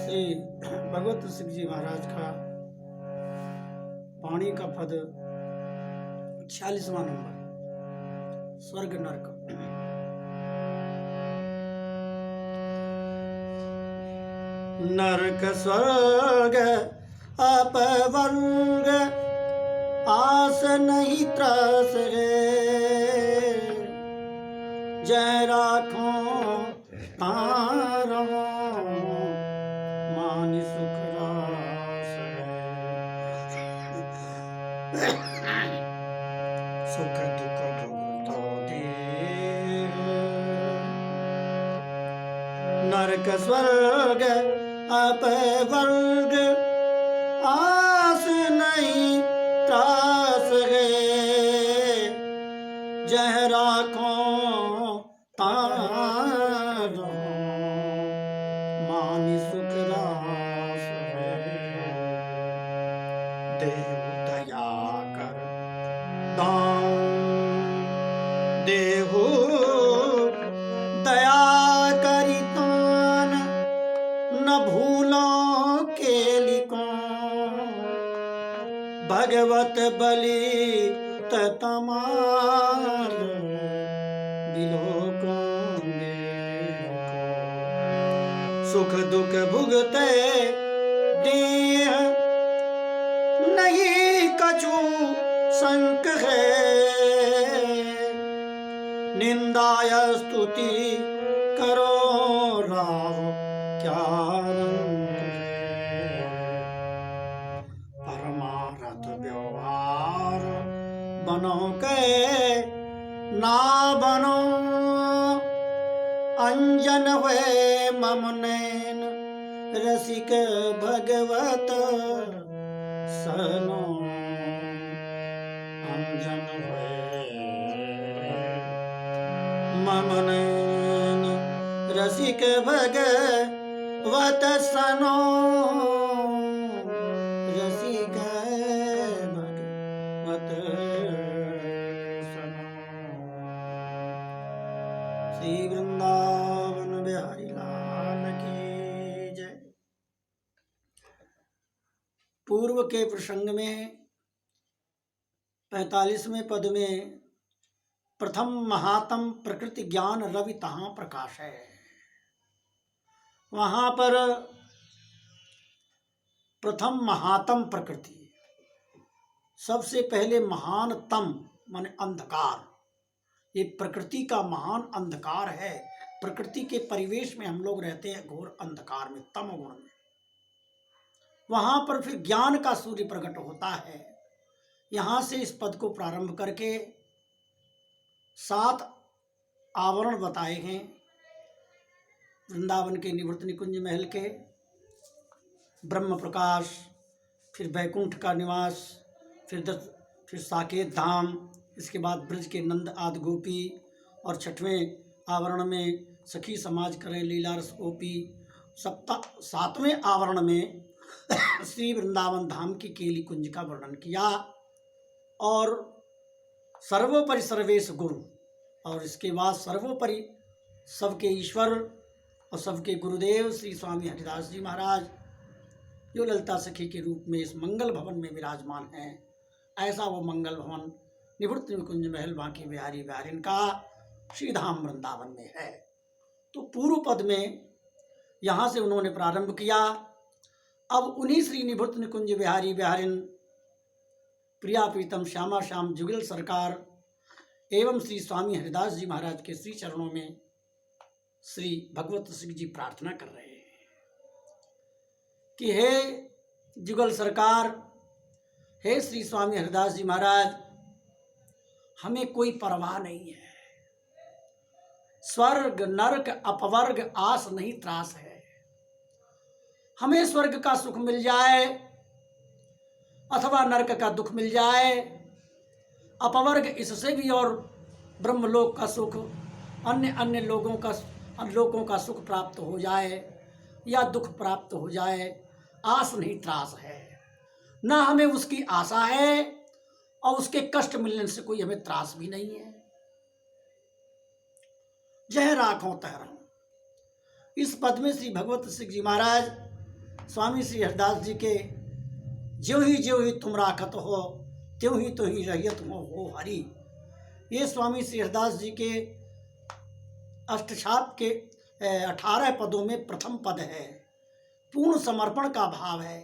श्री भगवत सिंह जी महाराज का वाणी का पद 46वां नंबर स्वर्ग नरक। नरक स्वर्ग अपवर्ग आस नहीं त्रास है, जय राखो तारो मानि सुख रास है। सुख दुख भुगतो देह, नरक स्वर्ग अपवर्ग आस नहीं त्रास है, जह राखो तारो मानि सुख रास है। देहु दया कर दान, देहु दया करी तान, न भूलो के लिखो भगवत बलि तमार बिलोकोंगे। सुख दुख भुगते देह नहीं कछु संक है, निंदाय स्तुति करो राव क्या रंग है। परमारथ व्यवहार बनो के ना बनो, अंजन हुए मम नैन रसिक भगवत सनो। अंजन हुए मम नैन रसिक भगवत सनो, रसिक भगवत सनो। श्री वृंदावन बिहारी लाल की जय। पूर्व के प्रसंग में 45वें पद में प्रथम महात्म प्रकृति ज्ञान रवि तहाँ प्रकाश है। वहां पर प्रथम महात्म प्रकृति, सबसे पहले महानतम माने अंधकार, ये प्रकृति का महान अंधकार है। प्रकृति के परिवेश में हम लोग रहते हैं घोर अंधकार में, तम गुण में। वहां पर फिर ज्ञान का सूर्य प्रकट होता है। यहां से इस पद को प्रारंभ करके 7 आवरण बताए हैं वृंदावन के निवृत्त निकुंज महल के। ब्रह्म प्रकाश, फिर बैकुंठ का निवास, फिर साकेत धाम, इसके बाद ब्रज के नंद आदि गोपी, और 6वें आवरण में सखी समाज करें लीलारस ओपी। 7वें आवरण में श्री वृंदावन धाम की केली कुंज का वर्णन किया, और सर्वोपरि सर्वेश गुरु, और इसके बाद सर्वोपरि सबके ईश्वर और सबके गुरुदेव श्री स्वामी हरिदास जी महाराज, जो ललिता सखी के रूप में इस मंगल भवन में विराजमान हैं। ऐसा वो मंगल भवन निवृत्त निकुंज महल बांके बिहारी बिहारिन का श्रीधाम वृंदावन में है। तो पूर्व पद में यहाँ से उन्होंने प्रारंभ किया। अब उन्हीं श्री निवृत्त निकुंज बिहारी बिहारिन प्रिया प्रीतम श्यामा श्याम जुगल सरकार एवं श्री स्वामी हरिदास जी महाराज के श्री चरणों में श्री भगवत सिंह जी प्रार्थना कर रहे हैं कि हे जुगल सरकार, हे श्री स्वामी हरिदास जी महाराज, हमें कोई परवाह नहीं है। स्वर्ग नरक अपवर्ग आस नहीं त्रास है। हमें स्वर्ग का सुख मिल जाए अथवा नरक का दुख मिल जाए, अपवर्ग इससे भी, और ब्रह्मलोक का सुख, अन्य लोगों का सुख प्राप्त हो जाए या दुख प्राप्त हो जाए, आस नहीं त्रास है। ना हमें उसकी आशा है और उसके कष्ट मिलने से कोई हमें त्रास भी नहीं है। जय राखों तहरा। इस पद में श्री भगवत सिंह जी महाराज स्वामी श्री हरिदास जी के ज्यों ही तुम राखत हो त्यों ही तो ही रहियत हो हरि। ये स्वामी श्री हरिदास जी के अष्टछाप के 18 पदों में प्रथम पद है। पूर्ण समर्पण का भाव है।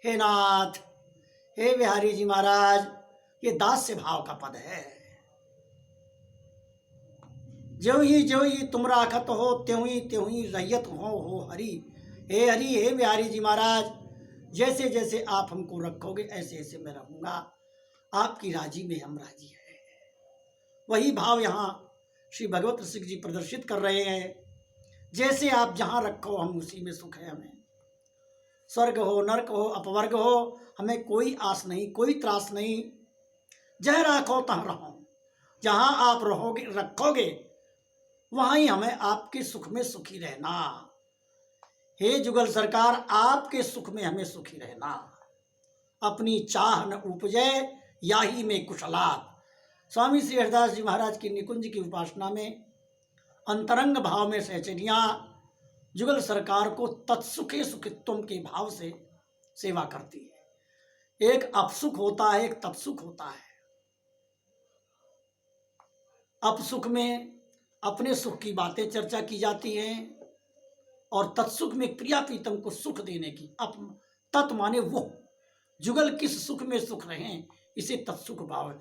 हे नाथ, हे बिहारी जी महाराज, ये दास्य भाव का पद है। ज्यों ही तुम राखत हो त्यों ही रहियत हो हरि। हे हरि, हे बिहारी जी महाराज, जैसे जैसे आप हमको रखोगे ऐसे ऐसे मैं रहूँगा। आपकी राजी में हम राजी हैं। वही भाव यहाँ श्री भगवत ऋषि जी प्रदर्शित कर रहे हैं। जैसे आप जहाँ रखो हम उसी में सुख है। हमें स्वर्ग हो, नरक हो, अपवर्ग हो, हमें कोई आस नहीं, कोई त्रास नहीं। जह राखो तहाँ रहो। जहाँ आप रहोगे, रखोगे, वहाँ ही हमें आपके सुख में सुखी रहना। हे जुगल सरकार, आपके सुख में हमें सुखी रहना। अपनी चाह न उपजे याही में कुशलात। स्वामी श्री हरिदास जी महाराज की निकुंज की उपासना में अंतरंग भाव में सहचरियाँ जुगल सरकार को तत्सुखे सुखित्वम के भाव से सेवा करती है। एक अपसुख होता है, एक तत्सुख होता है। अपसुख में अपने सुख की बातें चर्चा की जाती हैं और तत्सुख में प्रिया प्रीतम को सुख देने की। तत् माने वो, जुगल किस सुख में सुख रहें, इसे तत्सुख भाव है।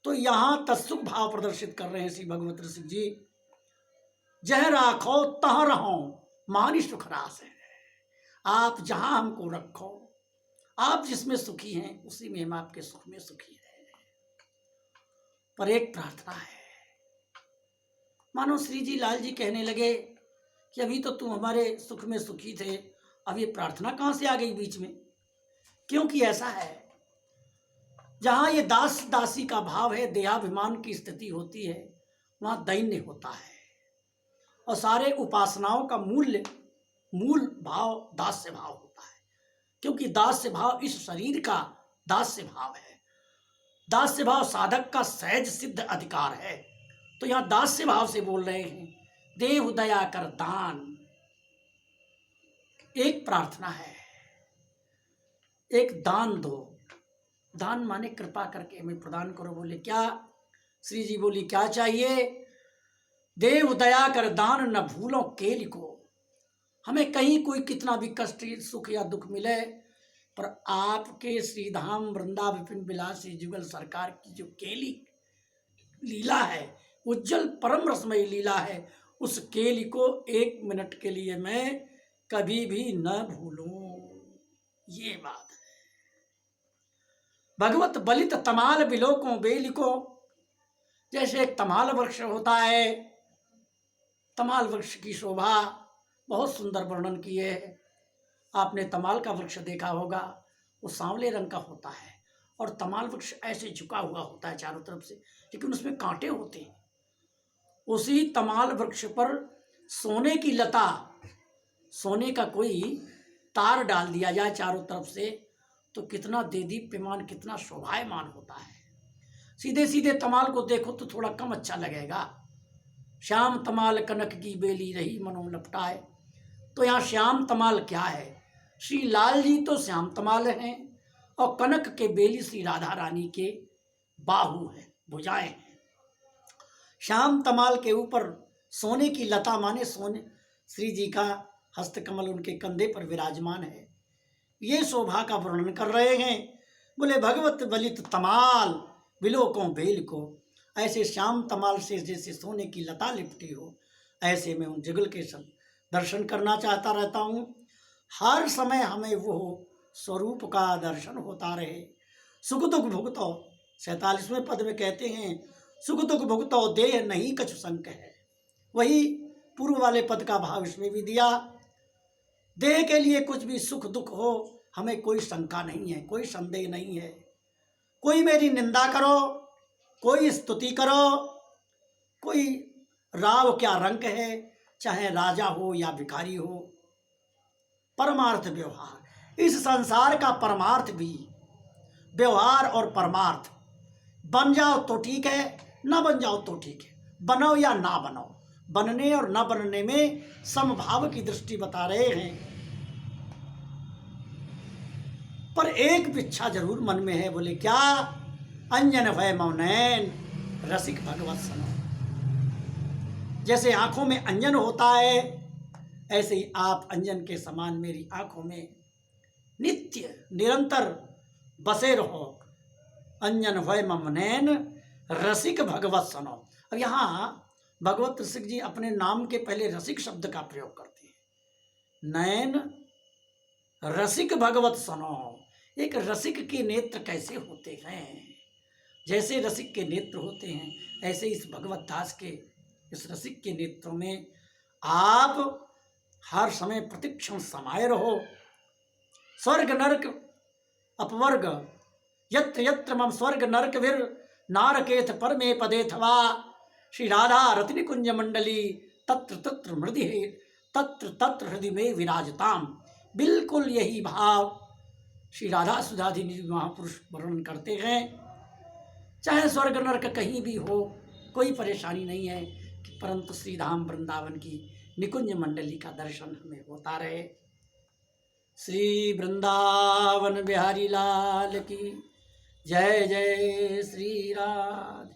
तो यहाँ तत्सुख भाव प्रदर्शित कर रहे हैं श्री भगवत ऋषि जी। जह राखो तह रहो मानी सुख रास है। आप जहाँ हमको रखो, आप जिसमें सुखी हैं उसी में हम आपके सुख में सुखी हैं। पर एक प्रार्थना है। मानो श्री जी लाल जी कहने लगे कि अभी तो तुम हमारे सुख में सुखी थे, अब ये प्रार्थना कहाँ से आ गई बीच में? क्योंकि ऐसा है, जहाँ ये दास दासी का भाव है, देहाभिमान की स्थिति होती है, वहाँ दैन्य होता है। और सारे उपासनाओं का मूल भाव दास्य भाव होता है। क्योंकि दास्य भाव इस शरीर का दास्य भाव है। दास्य भाव साधक का सहज सिद्ध अधिकार है। तो यहाँ दास्य भाव से बोल रहे हैं, देव दया कर दान। एक प्रार्थना है, एक दान दो। दान माने कृपा करके हमें प्रदान करो। बोले क्या? श्री जी बोली क्या चाहिए? देव दया कर दान न भूलो केल को। हमें कहीं कोई कितना भी कष्ट, सुख या दुख मिले, पर आपके श्रीधाम वृंदा विपिन विलासी जुगल सरकार की जो केली लीला है, उज्जवल परम रसमयी लीला है, उस केली को 1 मिनट के लिए मैं कभी भी न भूलूं। ये बात है। भगवत बलित तमाल बिलोको बेलिको। जैसे एक तमाल वृक्ष होता है, तमाल वृक्ष की शोभा बहुत सुंदर वर्णन किए है। आपने तमाल का वृक्ष देखा होगा, वो सांवले रंग का होता है और तमाल वृक्ष ऐसे झुका हुआ होता है चारों तरफ से, लेकिन उसमें कांटे होते हैं। उसी तमाल वृक्ष पर सोने की लता, सोने का कोई तार डाल दिया जाए चारों तरफ से, तो कितना देदीप्यमान, कितना शोभायमान होता है। सीधे सीधे तमाल को देखो तो थोड़ा कम अच्छा लगेगा। श्याम तमाल कनक की बेली रही मनो लपटाए। तो यहाँ श्याम तमाल क्या है? श्री लाल जी तो श्याम तमाल हैं और कनक के बेली श्री राधा रानी के बाहु हैं, भुजाएं हैं। श्याम तमाल के ऊपर सोने की लता माने सोने, श्री जी का हस्तकमल उनके कंधे पर विराजमान है। ये शोभा का वर्णन कर रहे हैं। बोले भगवत बलित तमाल बिलोकों बेल को। ऐसे श्याम तमाल से जैसे सोने की लता लिपटी हो, ऐसे मैं उन जुगल के सब दर्शन करना चाहता रहता हूँ। हर समय हमें वो स्वरूप का दर्शन होता रहे। सुख दुख भुगतो, 47वें पद में कहते हैं, सुख दुख भुगतो देह नहीं कछु संक है। वही पूर्व वाले पद का भाव इसमें भी दिया। देह के लिए कुछ भी सुख दुख हो, हमें कोई शंका नहीं है, कोई संदेह नहीं है। कोई मेरी निंदा करो, कोई स्तुति करो, कोई राव क्या रंग है, चाहे राजा हो या भिखारी हो, परमार्थ व्यवहार। इस संसार का परमार्थ भी व्यवहार और परमार्थ। बन जाओ तो ठीक है, ना बन जाओ तो ठीक है, बनो या ना बनो। बनने और न बनने में समभाव की दृष्टि बता रहे हैं। पर एक इच्छा जरूर मन में है। बोले क्या? अंजन भय मौनैन रसिक भगवत सनो। जैसे आंखों में अंजन होता है, ऐसे ही आप अंजन के समान मेरी आंखों में नित्य निरंतर बसे रहो। अंजन भय मौनैन रसिक भगवत सनो। अब यहाँ भगवत रसिक जी अपने नाम के पहले रसिक शब्द का प्रयोग करते हैं। नयन रसिक भगवत सनो। एक रसिक के नेत्र कैसे होते हैं? जैसे रसिक के नेत्र होते हैं, ऐसे इस भगवत दास के, इस रसिक के नेत्रों में आप हर समय प्रतिक्षण समाये रहो। स्वर्ग नरक अपवर्ग यत्र यत्र मम स्वर्ग नरक वीर नारकेथ परमे पदेथवा। श्री राधा रत्न कुंज मंडली तत्र तत्र मृदि तत्र तत्र हृदय में विराजताम। बिल्कुल यही भाव श्री राधा सुधाधीनी महापुरुष वर्णन करते हैं। चाहे स्वर्ग नरक कहीं भी हो, कोई परेशानी नहीं है, परंतु श्री धाम वृंदावन की निकुंज मंडली का दर्शन हमें होता रहे। श्री वृंदावन बिहारी लाल की जय। जय श्री राधे।